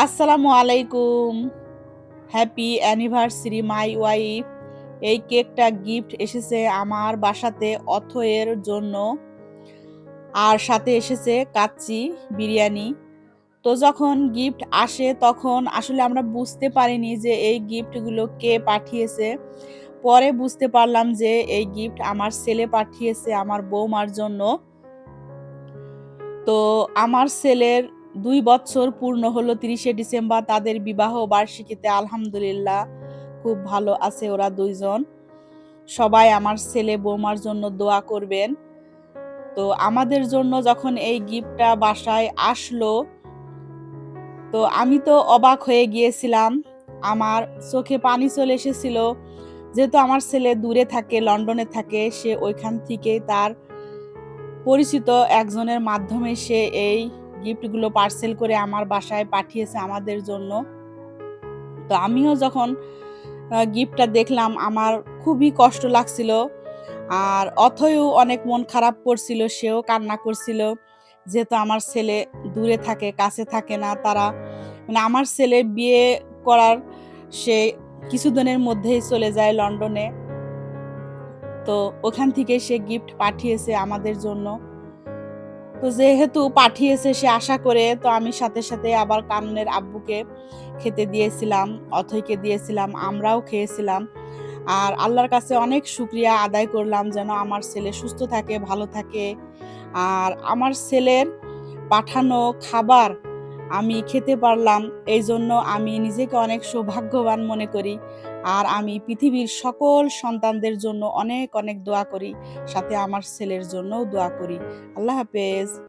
আসসালামু আলাইকুম। Happy anniversary my wife. এই কেকটা গিফট এসেছে আমার বাসাতে অথয়ের জন্য। আর সাথে এসেছে কাচ্চি বিরিয়ানি। তো যখন গিফট আসে তখন আসলে আমরা বুঝতে পারিনি যে এই গিফটগুলো কে পাঠিয়েছে। পরে বুঝতে পারলাম যে এই গিফট আমার ছেলে পাঠিয়েছে আমার বৌমার জন্য। তো আমার ছেলের ২ বছর পূর্ণ হলো ৩০শে ডিসেম্বর তাদের বিবাহ বার্ষিকীতে। আলহামদুলিল্লাহ খুব ভালো আছে ওরা ২ জন। সবাই আমার ছেলে বৌমার জন্য দোয়া করবেন। তো আমাদের জন্য যখন এই গিফটটা বাসায় আসলো, তো আমি তো অবাক হয়ে গিয়েছিলাম। আমার চোখে পানি চলে এসেছিল। যেহেতু আমার ছেলে দূরে থাকে, লন্ডনে থাকে, সে ওইখান থেকেই তার পরিচিত একজনের মাধ্যমে সে এই গিফটগুলো পার্সেল করে আমার বাসায় পাঠিয়েছে আমাদের জন্য। তো আমিও যখন গিফটটা দেখলাম আমার খুবই কষ্ট লাগছিল। আর অথয়ও অনেক মন খারাপ করছিল, সেও কান্না করছিল। যেহেতু আমার ছেলে দূরে থাকে, কাছে থাকে না। তারা মানে আমার ছেলে বিয়ে করার সে কিছুদিনের মধ্যেই চলে যায় লন্ডনে। তো ওখান থেকে সে গিফট পাঠিয়েছে আমাদের জন্য। তো যেহেতু পাঠিয়েছে সে আশা করে, তো আমি সাথে, সাথে আবার কাননের আব্বুকে খেতে দিয়েছিলাম, অথৈকে দিয়েছিলাম, আমরাও খেয়েছিলাম। আর আল্লাহর কাছে অনেক শুকরিয়া আদায় করলাম যেন আমার ছেলে সুস্থ থাকে, ভালো থাকে। আর আমার ছেলের পাঠানো খাবার আমি খেতে পারলাম। এইজন্য আমি নিজেকে অনেক সৌভাগ্যবান মনে করি। আর আমি পৃথিবীর সকল সন্তানদের জন্য অনেক, অনেক দোয়া করি। সাথে আমার ছেলের জন্যও দোয়া করি। আল্লাহ হাফেজ।